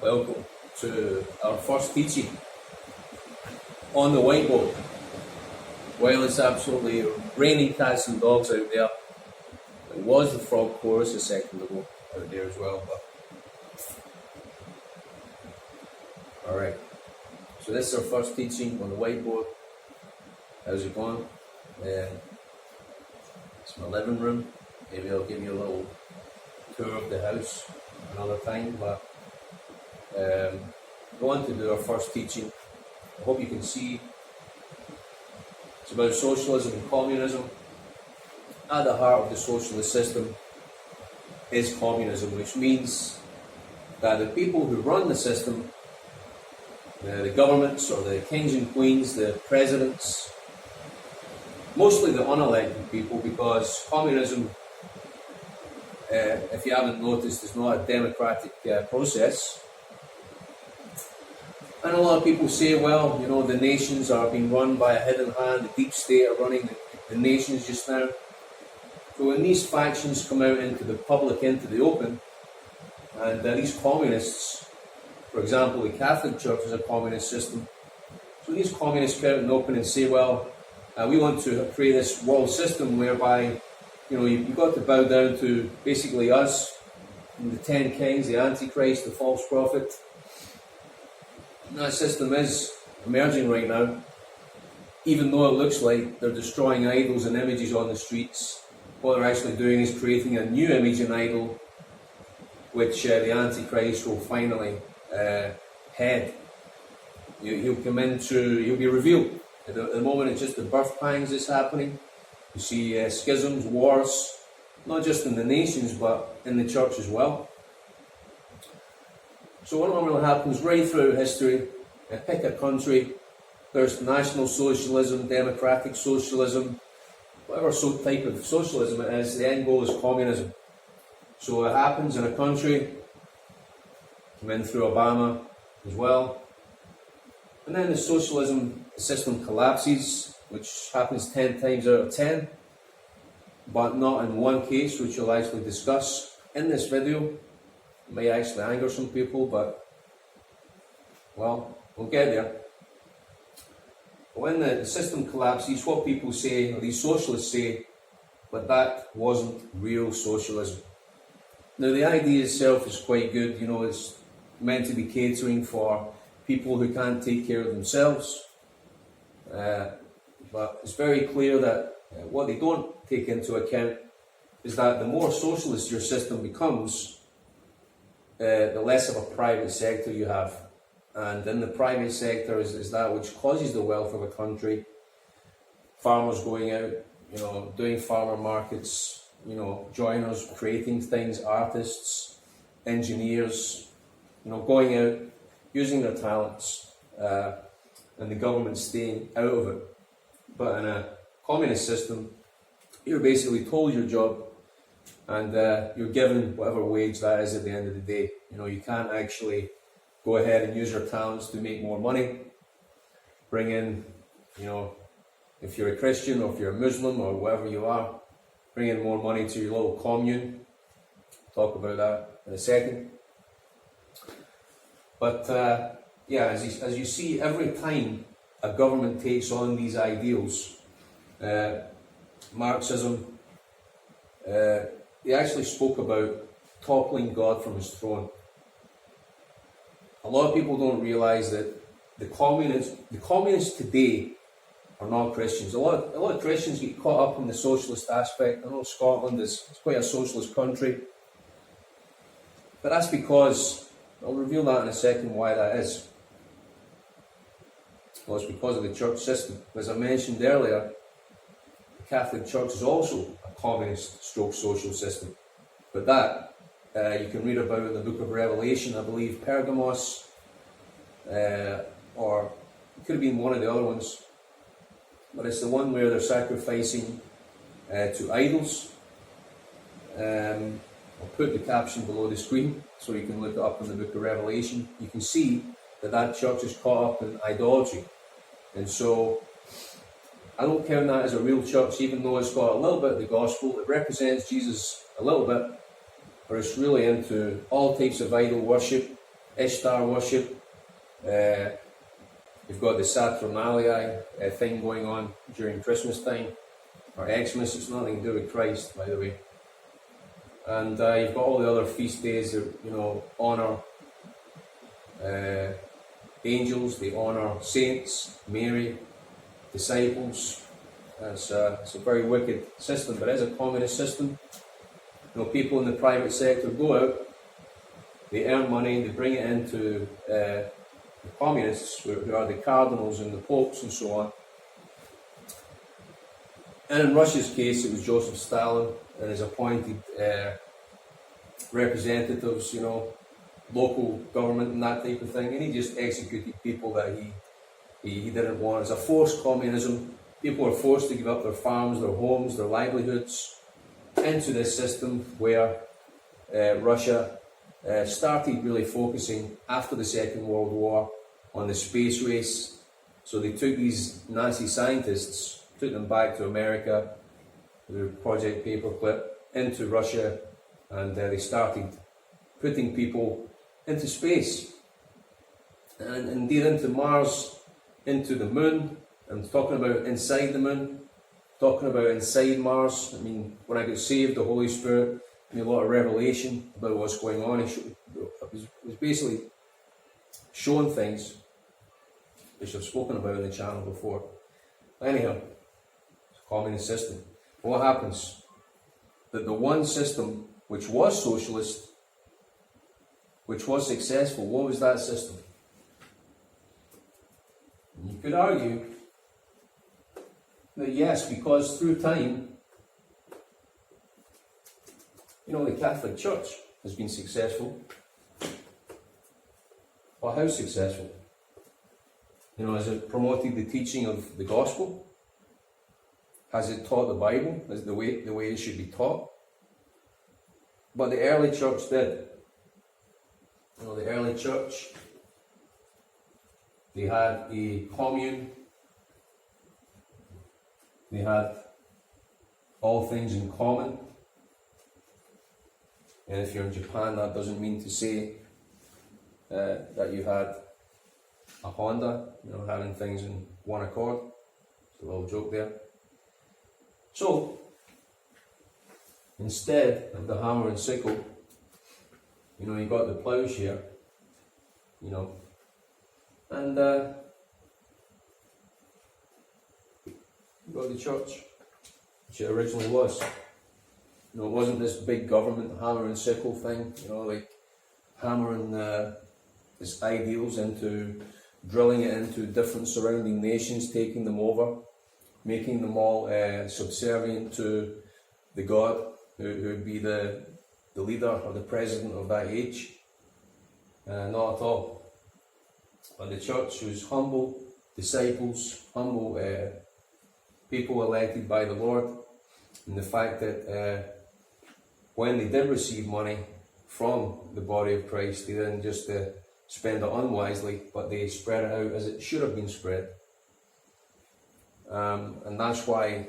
Welcome to our first teaching on the whiteboard. While it's absolutely raining cats and dogs out there, it was the frog chorus a second ago out there as well. Alright, so this is our first teaching on the whiteboard. How's it going? It's my living room. Maybe I'll give you a little tour of the house another time, but we want to do our first teaching. I hope you can see it's about socialism and communism. At the heart of the socialist system is communism, which means that the people who run the system, the governments or the kings and queens, the presidents, mostly the unelected people, because communism, if you haven't noticed, is not a democratic process. And a lot of people say, well, you know, the nations are being run by a hidden hand, the deep state are running the nations just now. So when these factions come out into the public, into the open, and these communists, for example, the Catholic Church is a communist system, so these communists come out in the open and say, well, we want to create this world system whereby, you know, you've got to bow down to basically us, the 10 kings, the Antichrist, the false prophet. And that system is emerging right now, even though it looks like they're destroying idols and images on the streets. What they're actually doing is creating a new image and idol, which the Antichrist will finally head. He'll come into, he'll be revealed. At the moment, it's just the birth pangs that's happening. You see schisms, wars, not just in the nations, but in the church as well. So what normally happens right throughout history, pick a country, there's national socialism, democratic socialism, whatever type of socialism it is, the end goal is communism. So it happens in a country, came in through Obama as well, and then the socialism system collapses, which happens 10 times out of 10, but not in one case, which you'll actually discuss in this video. It may actually anger some people, but, well, we'll get there. But when the system collapses, what people say, or these socialists say, but that wasn't real socialism. Now, the idea itself is quite good. You know, it's meant to be catering for people who can't take care of themselves. But it's very clear that what they don't take into account is that the more socialist your system becomes, the less of a private sector you have. And in the private sector is that which causes the wealth of a country. Farmers going out, you know, doing farmer markets, you know, joiners, creating things, artists, engineers, you know, going out, using their talents, and the government staying out of it. But in a communist system, you're basically told your job, and you're given whatever wage that is at the end of the day. You know, you can't actually go ahead and use your talents to make more money, bring in, you know, if you're a Christian or if you're a Muslim or whatever you are, bring in more money to your little commune. Talk about that in a second. But yeah, as you see, every time a government takes on these ideals, Marxism, they actually spoke about toppling God from his throne. A lot of people don't realize that the communists today are not Christians. A lot of Christians get caught up in the socialist aspect. I know Scotland is quite a socialist country, but that's because, I'll reveal that in a second why that is. Well, it's because of the church system. As I mentioned earlier, the Catholic Church is also a communist/social system. But that you can read about in the book of Revelation, I believe Pergamos, or it could have been one of the other ones. But it's the one where they're sacrificing to idols. I'll put the caption below the screen so you can look it up in the book of Revelation. You can see that church is caught up in idolatry. And so I don't count that as a real church, even though it's got a little bit of the gospel. It represents Jesus a little bit, but it's really into all types of idol worship, Ishtar worship. You've got the Saturnalia thing going on during Christmas time, or Xmas. It's nothing to do with Christ, by the way. And you've got all the other feast days that, honour angels, they honour saints, Mary, disciples. It's a very wicked system, but it is a communist system. People in the private sector go out, they earn money, they bring it into the communists, who are the cardinals and the popes and so on. And in Russia's case, it was Joseph Stalin and his appointed representatives, local government and that type of thing, and he just executed people that he didn't want. It's a forced communism. People are forced to give up their farms, their homes, their livelihoods into this system where Russia started really focusing after the Second World War on the space race. So they took these Nazi scientists, took them back to America, through Project Paperclip, into Russia, and they started putting people into space, and indeed into Mars, into the moon. I'm talking about inside the moon, talking about inside Mars. I mean, when I got saved, the Holy Spirit gave me a lot of revelation about what's going on. He was basically showing things which I've spoken about on the channel before. Anyhow, it's a communist system. What happens? That the one system which was socialist, which was successful, what was that system? And you could argue that yes, because through time, the Catholic Church has been successful. But how successful? Has it promoted the teaching of the gospel? Has it taught the Bible as the way it should be taught? But the early church did. The early church, they had a commune, they had all things in common. And if you're in Japan, that doesn't mean to say that you had a Honda, having things in one accord. It's a little joke there. So, instead of the hammer and sickle, you got the plowshare, and you got the church, which it originally was. It wasn't this big government hammer and sickle thing, like hammering its ideals into, drilling it into different surrounding nations, taking them over, making them all subservient to the God who would be the leader or the president of that age. Not at all. But the church was humble disciples, humble people elected by the Lord, and the fact that when they did receive money from the body of Christ, they didn't just spend it unwisely, but they spread it out as it should have been spread. And that's why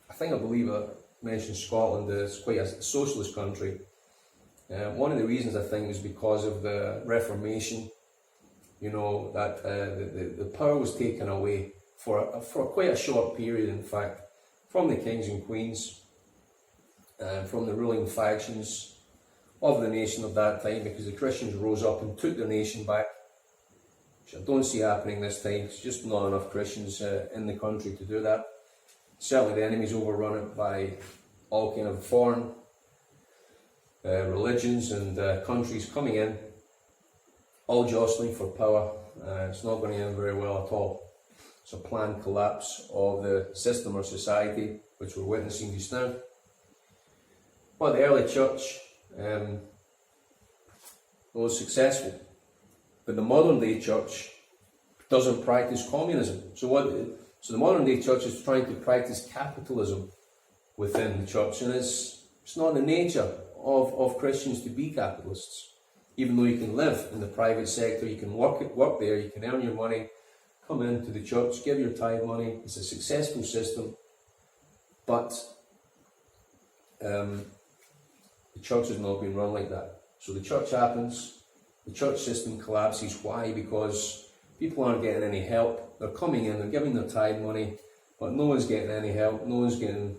I believe I mentioned Scotland is quite a socialist country. One of the reasons I think is because of the Reformation. That the power was taken away for quite a short period, in fact, from the kings and queens, from the ruling factions of the nation of that time, because the Christians rose up and took their nation back, which I don't see happening this time. It's just not enough Christians in the country to do that. Certainly the enemy's overrun it by all kind of foreign religions and countries coming in, all jostling for power. It's not going to end very well at all. It's a planned collapse of the system or society which we're witnessing just now. But the early church was successful. But the modern day church doesn't practice communism. So the modern day church is trying to practice capitalism within the church, and it's not the nature of Christians to be capitalists. Even though you can live in the private sector, you can work there, you can earn your money, come into the church, give your tithe money. It's a successful system, but the church has not been run like that. So the church happens, the church system collapses. Why? Because people aren't getting any help. They're coming in, they're giving their tithe money, but no one's getting any help. No one's getting,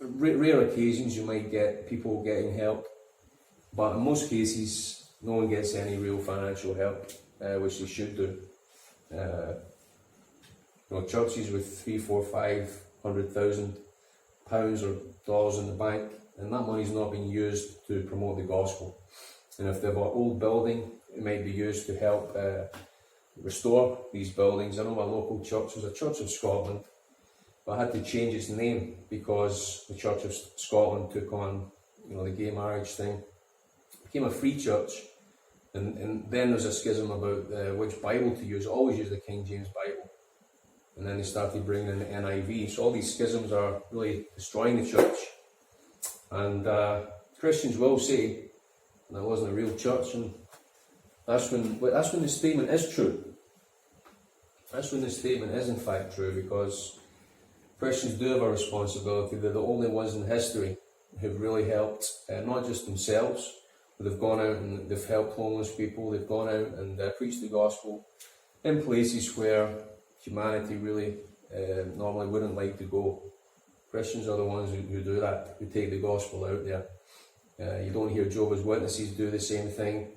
rare occasions you might get people getting help, but in most cases no one gets any real financial help, which they should do. Churches with £300,000, £400,000, £500,000 or dollars in the bank, and that money's not being used to promote the gospel. And if they've got an old building, it might be used to help restore these buildings. I know my local church was a Church of Scotland, but had to change its name because the Church of Scotland took on, the gay marriage thing. It became a free church, and then there's a schism about which Bible to use. Always use the King James Bible, and then they started bringing in the NIV. So all these schisms are really destroying the church, and Christians will say that wasn't a real church, and that's when the statement is true. That's when the statement is in fact true, because Christians do have a responsibility. They're the only ones in history who've really helped, not just themselves, but they've gone out and they've helped homeless people. They've gone out and preached the gospel in places where humanity really normally wouldn't like to go. Christians are the ones who do that, who take the gospel out there. You don't hear Jehovah's Witnesses do the same thing.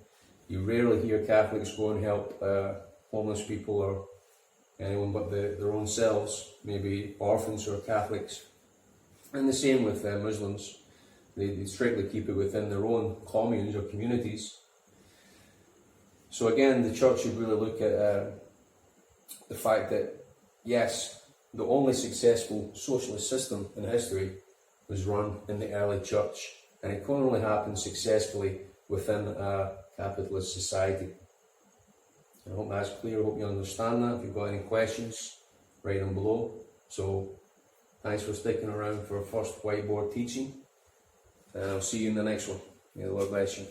You rarely hear Catholics go and help homeless people or anyone but their own selves, maybe orphans who are Catholics. And the same with Muslims. They strictly keep it within their own communes or communities. So again, the church should really look at the fact that, yes, the only successful socialist system in history was run in the early church, and it can only happen successfully within a capitalist society. I hope that's clear. I hope you understand that. If you've got any questions, write them below. So, thanks for sticking around for our first whiteboard teaching, and I'll see you in the next one. May the Lord bless you.